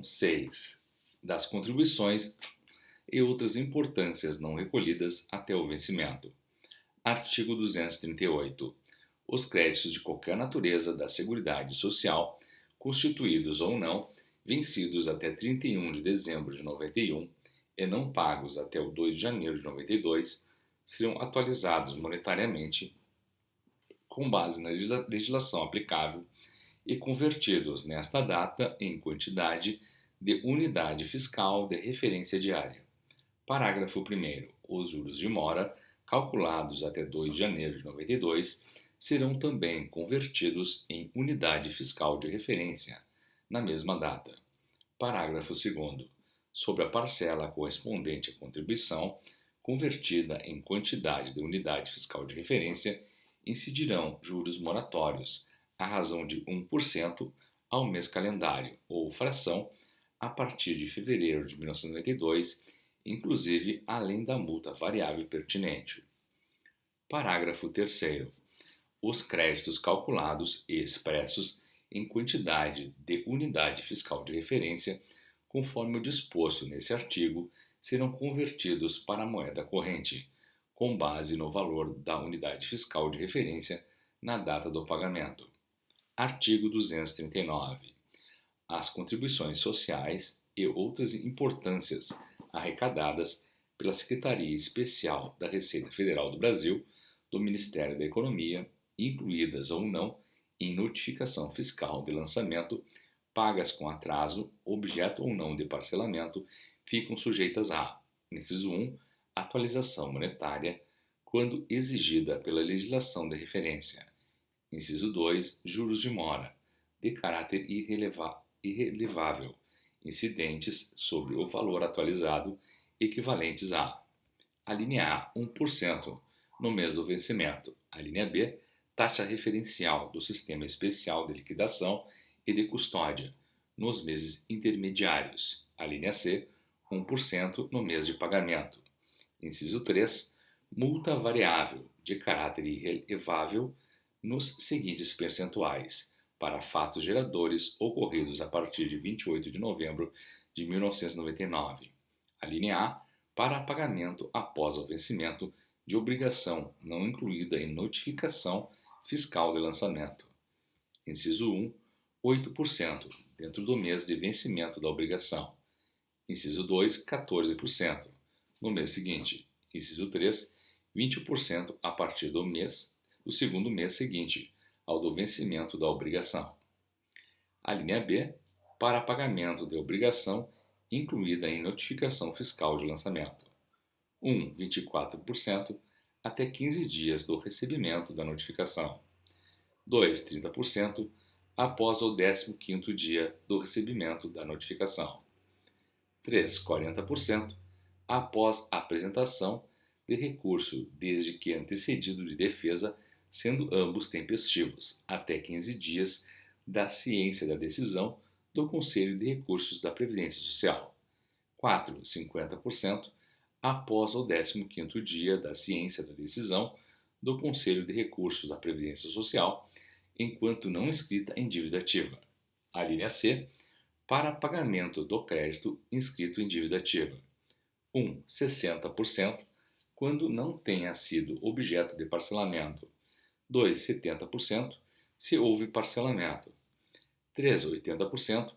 6. Das contribuições e outras importâncias não recolhidas até o vencimento. Artigo 238. Os créditos de qualquer natureza da Seguridade Social, constituídos ou não, vencidos até 31 de dezembro de 91 e não pagos até o 2 de janeiro de 92, serão atualizados monetariamente com base na legislação aplicável e convertidos nesta data em quantidade de unidade fiscal de referência diária. Parágrafo 1º. Os juros de mora, calculados até 2 de janeiro de 92, serão também convertidos em unidade fiscal de referência na mesma data. Parágrafo 2º. Sobre a parcela correspondente à contribuição, convertida em quantidade de unidade fiscal de referência, incidirão juros moratórios, à razão de 1% ao mês calendário, ou fração, a partir de fevereiro de 1992, inclusive além da multa variável pertinente. Parágrafo 3º. Os créditos calculados e expressos em quantidade de unidade fiscal de referência, conforme o disposto nesse artigo, serão convertidos para a moeda corrente, com base no valor da unidade fiscal de referência na data do pagamento. Artigo 239. As contribuições sociais e outras importâncias arrecadadas pela Secretaria Especial da Receita Federal do Brasil, do Ministério da Economia, incluídas ou não em notificação fiscal de lançamento, pagas com atraso, objeto ou não de parcelamento, ficam sujeitas a, inciso 1, atualização monetária, quando exigida pela legislação de referência. Inciso 2, juros de mora, de caráter irrelevável, incidentes sobre o valor atualizado, equivalentes a: alínea A, 1% no mês do vencimento, alínea B, taxa referencial do Sistema Especial de Liquidação e de Custódia, nos meses intermediários, alínea C, 1% no mês de pagamento. Inciso 3, multa variável, de caráter irrelevável, nos seguintes percentuais, para fatos geradores ocorridos a partir de 28 de novembro de 1999. Alínea A, para pagamento após o vencimento de obrigação não incluída em notificação fiscal de lançamento. Inciso 1, 8%, dentro do mês de vencimento da obrigação. Inciso 2, 14%, no mês seguinte. Inciso 3, 20% a partir do segundo mês seguinte, ao do vencimento da obrigação. A linha B, para pagamento de obrigação incluída em notificação fiscal de lançamento. 1, 24% até 15 dias do recebimento da notificação. 2, 30% após o 15º dia do recebimento da notificação. 3, 40% após a apresentação de recurso, desde que antecedido de defesa, sendo ambos tempestivos, até 15 dias da ciência da decisão do Conselho de Recursos da Previdência Social. 4, 50% após o 15º dia da ciência da decisão do Conselho de Recursos da Previdência Social, enquanto não inscrita em dívida ativa. A linha C, para pagamento do crédito inscrito em dívida ativa. 1, 60%, quando não tenha sido objeto de parcelamento. 2, 70%, se houve parcelamento. 3, 80%,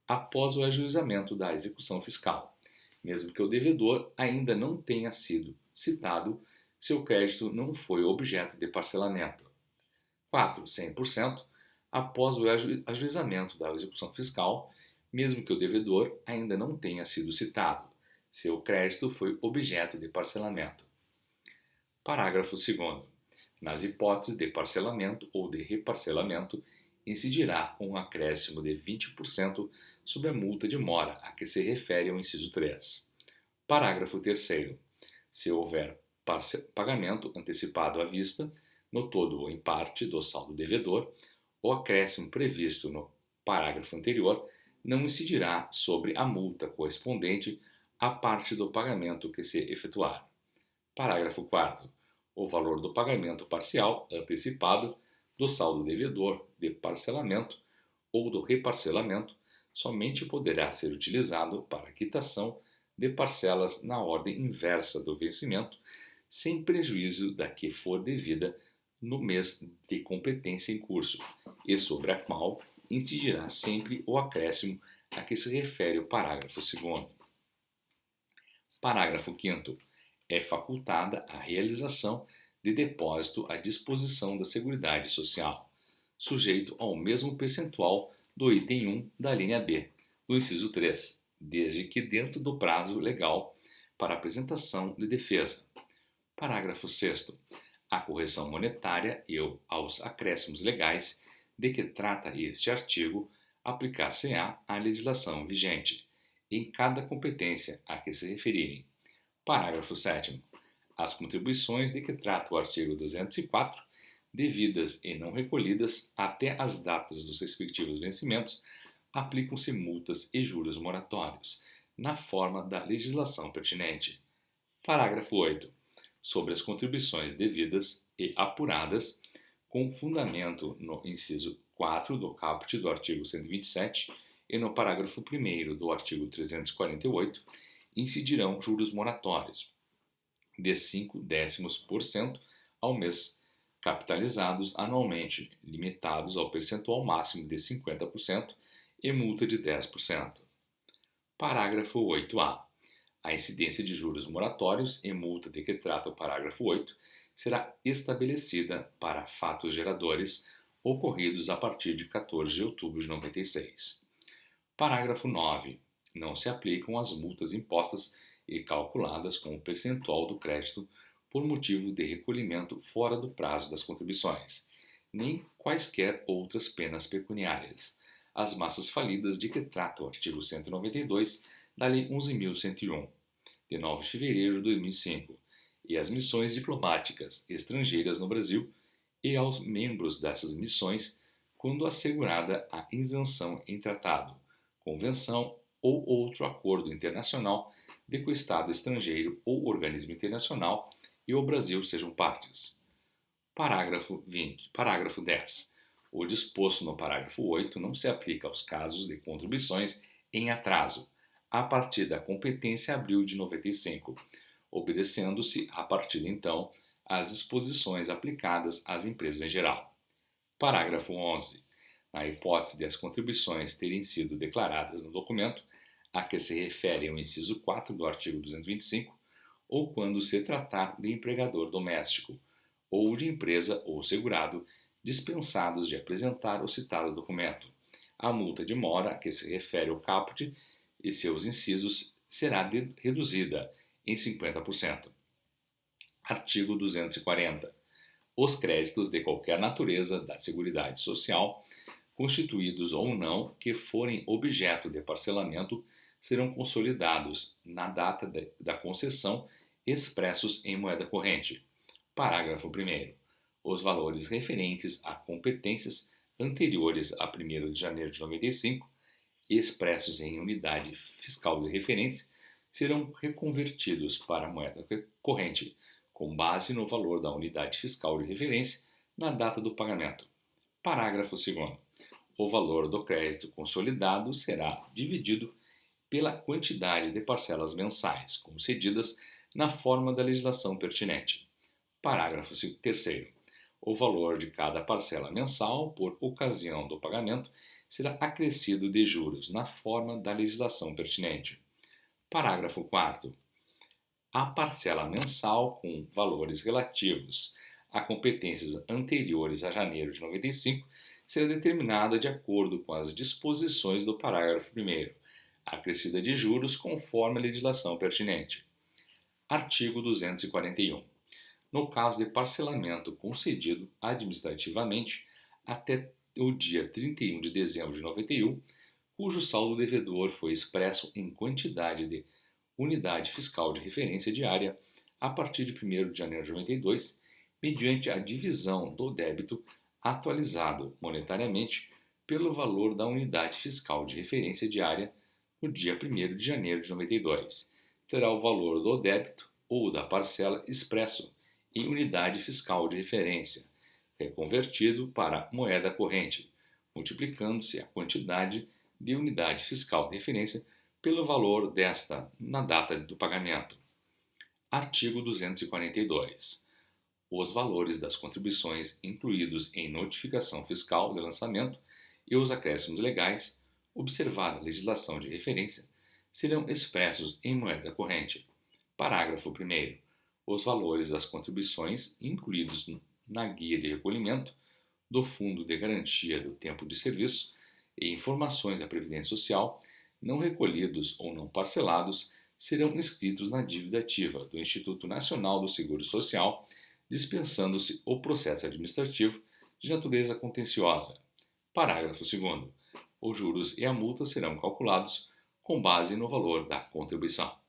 após o ajuizamento da execução fiscal, mesmo que o devedor ainda não tenha sido citado se o crédito não foi objeto de parcelamento. 4, 100%, após o ajuizamento da execução fiscal, mesmo que o devedor ainda não tenha sido citado, se o crédito foi objeto de parcelamento. Parágrafo 2º. Nas hipóteses de parcelamento ou de reparcelamento, incidirá um acréscimo de 20% sobre a multa de mora a que se refere o inciso 3. Parágrafo 3º. Se houver pagamento antecipado à vista, no todo ou em parte do saldo devedor, o acréscimo previsto no parágrafo anterior não incidirá sobre a multa correspondente à parte do pagamento que se efetuar. Parágrafo 4º. O valor do pagamento parcial antecipado do saldo devedor de parcelamento ou do reparcelamento somente poderá ser utilizado para a quitação de parcelas na ordem inversa do vencimento, sem prejuízo da que for devida no mês de competência em curso, e sobre a qual incidirá sempre o acréscimo a que se refere o parágrafo 2º. Parágrafo 5º. É facultada a realização de depósito à disposição da Seguridade Social, sujeito ao mesmo percentual do item 1 da linha B, do inciso 3, desde que dentro do prazo legal para apresentação de defesa. Parágrafo 6º. A correção monetária e aos acréscimos legais de que trata este artigo aplicar-se-á à legislação vigente, em cada competência a que se referirem. Parágrafo 7º. As contribuições de que trata o artigo 204, devidas e não recolhidas até as datas dos respectivos vencimentos, aplicam-se multas e juros moratórios, na forma da legislação pertinente. Parágrafo 8º. Sobre as contribuições devidas e apuradas, com fundamento no inciso 4 do caput do artigo 127 e no parágrafo 1º do artigo 348, incidirão juros moratórios de 0,5% ao mês, capitalizados anualmente, limitados ao percentual máximo de 50% e multa de 10%. Parágrafo 8A. A incidência de juros moratórios e multa de que trata o parágrafo 8 será estabelecida para fatos geradores ocorridos a partir de 14 de outubro de 96. Parágrafo 9. Não se aplicam as multas impostas e calculadas com o percentual do crédito por motivo de recolhimento fora do prazo das contribuições, nem quaisquer outras penas pecuniárias. As massas falidas de que trata o artigo 192 da Lei 11.101, de 9 de fevereiro de 2005, e as missões diplomáticas estrangeiras no Brasil e aos membros dessas missões, quando assegurada a isenção em tratado, convenção ou outro acordo internacional de que o Estado estrangeiro ou organismo internacional e o Brasil sejam partes. Parágrafo 20. Parágrafo 10. O disposto no parágrafo 8 não se aplica aos casos de contribuições em atraso, a partir da competência abril de 95, obedecendo-se, a partir de então, às disposições aplicadas às empresas em geral. Parágrafo 11. Na hipótese de as contribuições terem sido declaradas no documento a que se refere o inciso 4 do artigo 225, ou quando se tratar de empregador doméstico, ou de empresa ou segurado, dispensados de apresentar o citado documento, a multa de mora a que se refere o caput e seus incisos será reduzida em 50%. Artigo 240. Os créditos de qualquer natureza da Seguridade Social, constituídos ou não, que forem objeto de parcelamento, serão consolidados na data da concessão expressos em moeda corrente. Parágrafo 1º. Os valores referentes a competências anteriores a 1º de janeiro de 95, expressos em unidade fiscal de referência, serão reconvertidos para a moeda corrente, com base no valor da unidade fiscal de referência na data do pagamento. Parágrafo 2º. O valor do crédito consolidado será dividido pela quantidade de parcelas mensais concedidas na forma da legislação pertinente. Parágrafo 3º. O valor de cada parcela mensal, por ocasião do pagamento, será acrescido de juros na forma da legislação pertinente. Parágrafo 4º. A parcela mensal com valores relativos a competências anteriores a janeiro de 95 será determinada de acordo com as disposições do parágrafo 1º, acrescida de juros conforme a legislação pertinente. Artigo 241. No caso de parcelamento concedido administrativamente até o dia 31 de dezembro de 91, cujo saldo devedor foi expresso em quantidade de unidade fiscal de referência diária a partir de 1º de janeiro de 92, mediante a divisão do débito atualizado monetariamente pelo valor da unidade fiscal de referência diária no dia 1º de janeiro de 92, terá o valor do débito ou da parcela expresso em unidade fiscal de referência, reconvertido para moeda corrente, multiplicando-se a quantidade de unidade fiscal de referência pelo valor desta na data do pagamento. Artigo 242. Os valores das contribuições incluídos em notificação fiscal de lançamento e os acréscimos legais, observada a legislação de referência, serão expressos em moeda corrente. Parágrafo 1º. Os valores das contribuições incluídos na guia de recolhimento do Fundo de Garantia do Tempo de Serviço e informações da Previdência Social, não recolhidos ou não parcelados, serão inscritos na dívida ativa do Instituto Nacional do Seguro Social, dispensando-se o processo administrativo de natureza contenciosa. Parágrafo 2º. Os juros e a multa serão calculados com base no valor da contribuição.